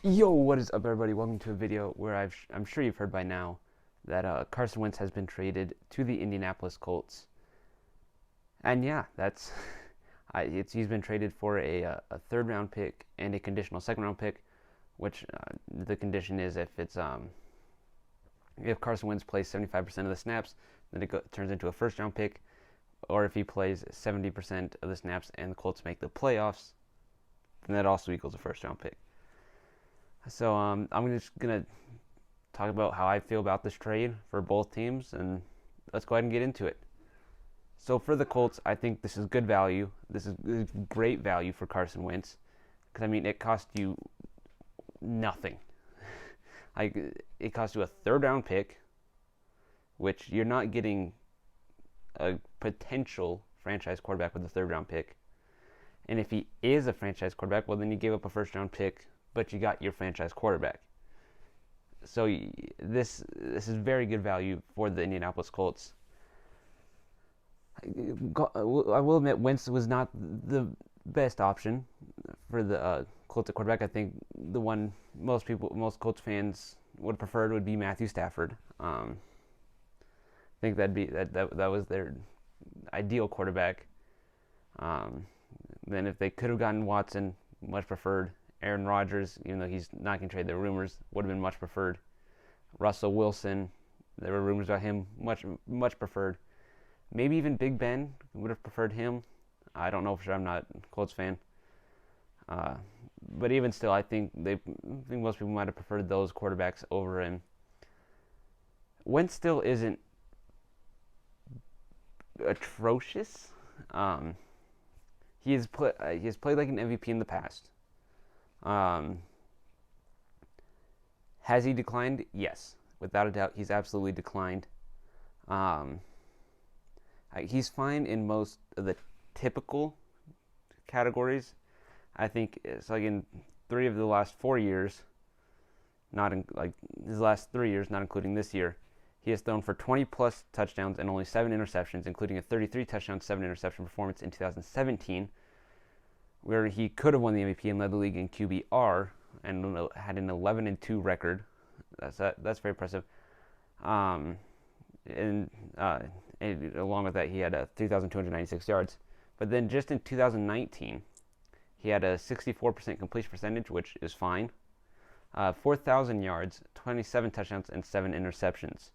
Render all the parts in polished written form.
Yo, what is up, everybody? Welcome to a video where I'm sure you've heard by now that Carson Wentz has been traded to the Indianapolis Colts. And yeah, he's been traded for a third round pick and a conditional second round pick, which the condition is if Carson Wentz plays 75% of the snaps, then turns into a first round pick, or if he plays 70% of the snaps and the Colts make the playoffs, then that also equals a first round pick. So I'm just gonna talk about how I feel about this trade for both teams, and let's go ahead and get into it. So for the Colts, I think this is good value. This is great value for Carson Wentz, because I mean it cost you nothing. It cost you a third round pick, which you're not getting a potential franchise quarterback with a third round pick. And if he is a franchise quarterback, well then you gave up a first round pick, but you got your franchise quarterback. So this is very good value for the Indianapolis Colts. I will admit Wentz was not the best option for the Colts at quarterback. I think the one most Colts fans would have preferred would be Matthew Stafford. I think that was their ideal quarterback. Then if they could have gotten Watson, much preferred. Aaron Rodgers, even though he's not going to trade, the rumors would have been much preferred. Russell Wilson, there were rumors about him, much preferred. Maybe even Big Ben would have preferred him. I don't know for sure. I'm not a Colts fan. But even still, I think most people might have preferred those quarterbacks over him. Wentz still isn't atrocious. He has played like an MVP in the past. Has he declined? Yes, without a doubt, he's absolutely declined. He's fine in most of the typical categories. I think it's like in 3 of the last 4 years, not in like his last 3 years, not including this year, he has thrown for 20 plus touchdowns and only 7 interceptions, including a 33 touchdown, 7 interception performance in 2017, where he could have won the MVP and led the league in QBR and had an 11-2 record. That's very impressive. And along with that, he had 3,296 yards. But then just in 2019, he had a 64% completion percentage, which is fine. 4,000 yards, 27 touchdowns, and 7 interceptions.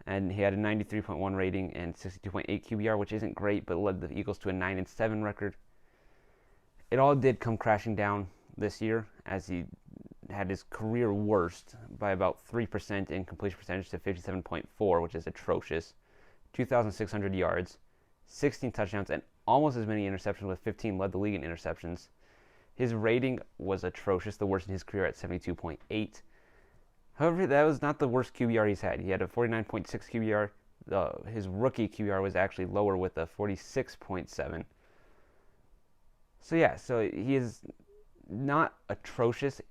And he had a 93.1 rating and 62.8 QBR, which isn't great, but led the Eagles to a 9-7 record. It all did come crashing down this year as he had his career worst by about 3% in completion percentage to 57.4, which is atrocious. 2,600 yards, 16 touchdowns, and almost as many interceptions with 15, led the league in interceptions. His rating was atrocious, the worst in his career at 72.8. However, that was not the worst QBR he's had. He had a 49.6 QBR. His rookie QBR was actually lower with a 46.7. So yeah, so he is not atrocious.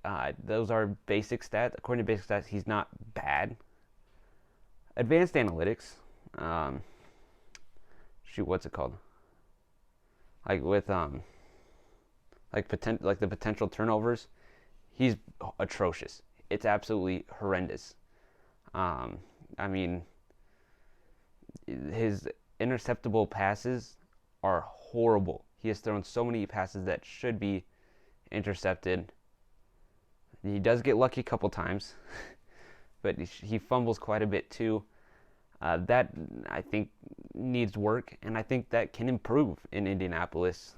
Those are basic stats. According to basic stats, he's not bad. Advanced analytics, what's it called? Like with like the potential turnovers, he's atrocious. It's absolutely horrendous. I mean, his interceptable passes are horrible. He has thrown so many passes that should be intercepted. He does get lucky a couple times, but he fumbles quite a bit too. That I think needs work, and I think that can improve in Indianapolis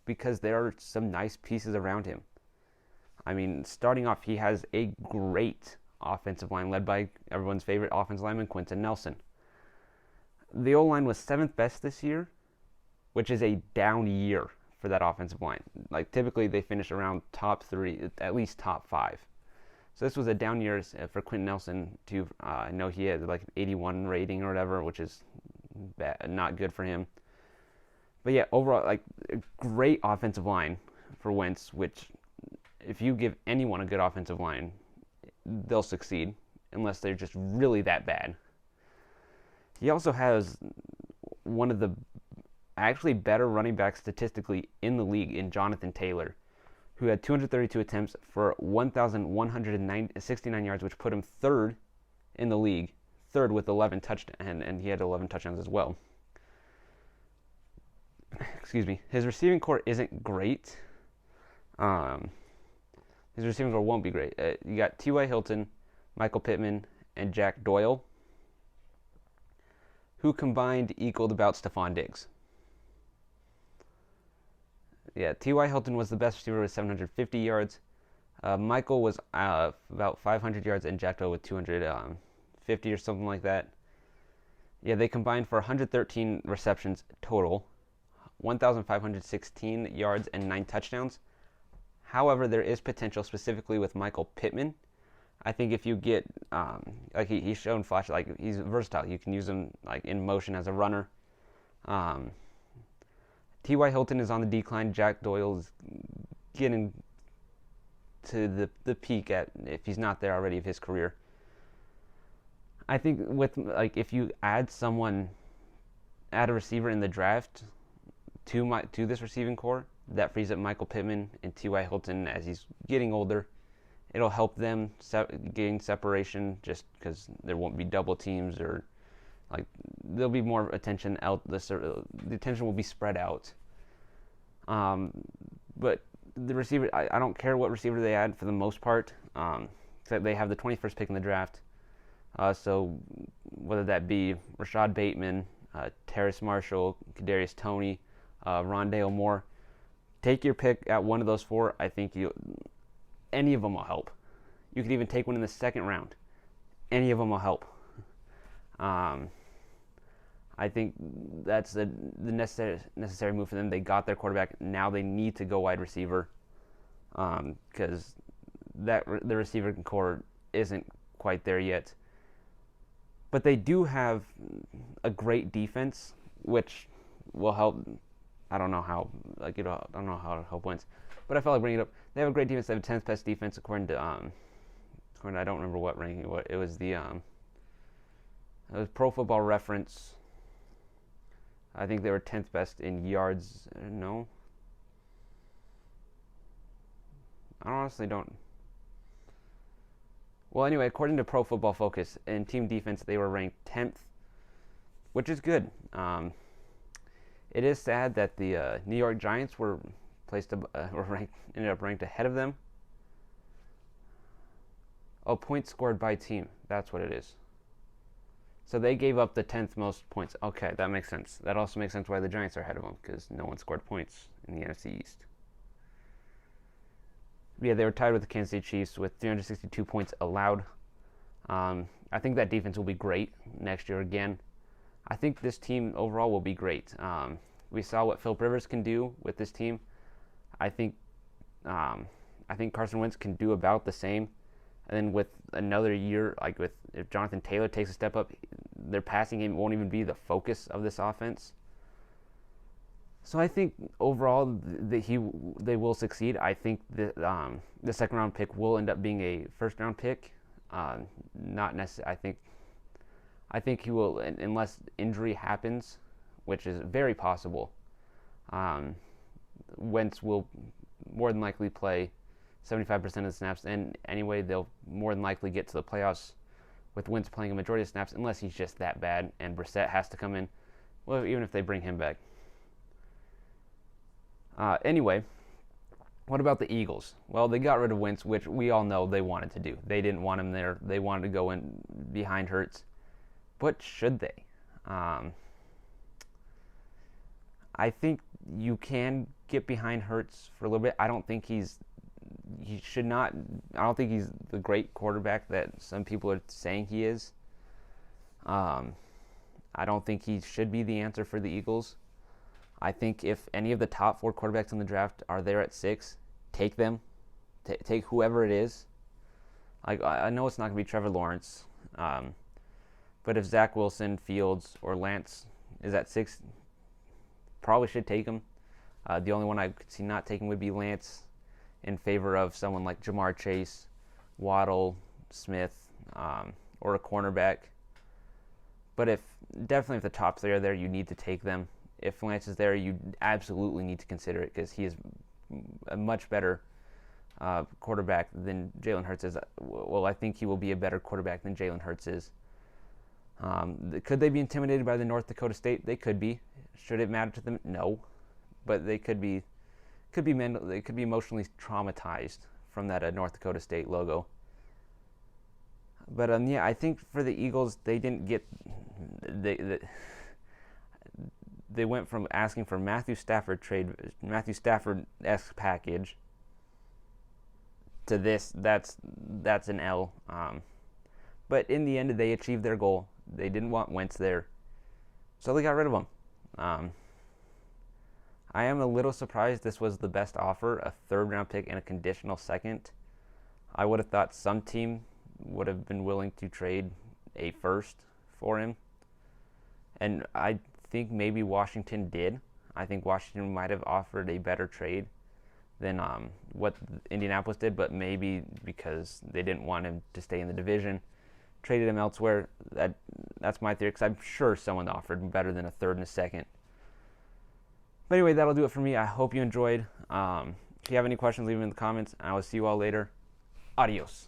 because there are some nice pieces around him. I mean, starting off, he has a great offensive line led by everyone's favorite offensive lineman, Quentin Nelson. The O-line was 7th best this year, which is a down year for that offensive line. Like typically they finish around top 3, at least top 5. So this was a down year for Quentin Nelson. I know he had like an 81 rating or whatever, which is not good for him. But yeah, overall, like a great offensive line for Wentz, which if you give anyone a good offensive line, they'll succeed unless they're just really that bad. He also has one of the actually better running backs statistically in the league in Jonathan Taylor, who had 232 attempts for 1,169 yards, which put him third in the league, third with 11 touchdowns, and he had 11 touchdowns as well. Excuse me. His receiving core isn't great. His receiving core won't be great. You got T.Y. Hilton, Michael Pittman, and Jack Doyle, who combined equaled about Stephon Diggs. Yeah, T.Y. Hilton was the best receiver with 750 yards. Michael was about 500 yards, and Jack Doyle with 250 or something like that. Yeah, they combined for 113 receptions total, 1,516 yards, and 9 touchdowns. However, there is potential, specifically with Michael Pittman. I think if you get, like he's shown flash, like he's versatile. You can use him like in motion as a runner. T.Y. Hilton is on the decline. Jack Doyle is getting to the peak at, if he's not there already, of his career. I think with like if you add a receiver in the draft to this receiving core, that frees up Michael Pittman and T.Y. Hilton as he's getting older. It'll help them gain separation just because there won't be double teams, or like there'll be more attention out. The attention will be spread out. But the receiver, I don't care what receiver they add for the most part. Except they have the 21st pick in the draft. So whether that be Rashad Bateman, Terrace Marshall, Kadarius Toney, Rondale Moore, take your pick at one of those four. I think any of them will help. You could even take one in the second round. Any of them will help. I think that's the necessary move for them. They got their quarterback. Now they need to go wide receiver, because the receiver core isn't quite there yet. But they do have a great defense, which will help. I don't know how. I don't know how to help Wentz, but I felt like bringing it up. They have a great defense. They have a 10th best defense according to I don't remember what ranking it was. It was Pro Football Reference. I think they were 10th best in yards. No, I honestly don't. Well, anyway, according to Pro Football Focus, in team defense, they were ranked 10th, which is good. It is sad that the New York Giants were ended up ranked ahead of them. Oh, points scored by team. That's what it is. So they gave up the 10th most points. Okay, that makes sense. That also makes sense why the Giants are ahead of them, because no one scored points in the NFC East. Yeah, they were tied with the Kansas City Chiefs with 362 points allowed. I think that defense will be great next year again. I think this team overall will be great. We saw what Philip Rivers can do with this team. I think Carson Wentz can do about the same. And then with another year, if Jonathan Taylor takes a step up, their passing game won't even be the focus of this offense. So I think overall they will succeed. I think the second round pick will end up being a first round pick. Not necessarily. I think he will, unless injury happens, which is very possible. Wentz will more than likely play 75% of the snaps, and anyway, they'll more than likely get to the playoffs with Wentz playing a majority of snaps, unless he's just that bad and Brissett has to come in. Well, even if they bring him back. Anyway, what about the Eagles? Well, they got rid of Wentz, which we all know they wanted to do. They didn't want him there. They wanted to go in behind Hurts. But should they? I think you can get behind Hurts for a little bit. I don't think I don't think he's the great quarterback that some people are saying he is. I don't think he should be the answer for the Eagles. I think if any of the top 4 quarterbacks in the draft are there at 6, take them. Take whoever it is. I know it's not going to be Trevor Lawrence. But if Zach Wilson, Fields, or Lance is at 6, probably should take him. The only one I could see not taking would be Lance, in favor of someone like Jamar Chase, Waddle, Smith, or a cornerback. But definitely if the top 3 are there, you need to take them. If Lance is there, you absolutely need to consider it, because he is a much better quarterback than Jalen Hurts is. Well, I think he will be a better quarterback than Jalen Hurts is. Could they be intimidated by the North Dakota State? They could be. Should it matter to them? No, but they could be. They could be emotionally traumatized from that North Dakota State logo. But yeah, I think for the Eagles, they didn't get they went from asking for Matthew Stafford-esque package to this. That's an L. But in the end, they achieved their goal. They didn't want Wentz there, so they got rid of him. I am a little surprised this was the best offer, a third-round pick and a conditional second. I would have thought some team would have been willing to trade a first for him. And I think maybe Washington did. I think Washington might have offered a better trade than what Indianapolis did, but maybe because they didn't want him to stay in the division, traded him elsewhere. That's my theory, because I'm sure someone offered better than a third and a second. But anyway, that'll do it for me. I hope you enjoyed. If you have any questions, leave them in the comments. I will see you all later. Adios.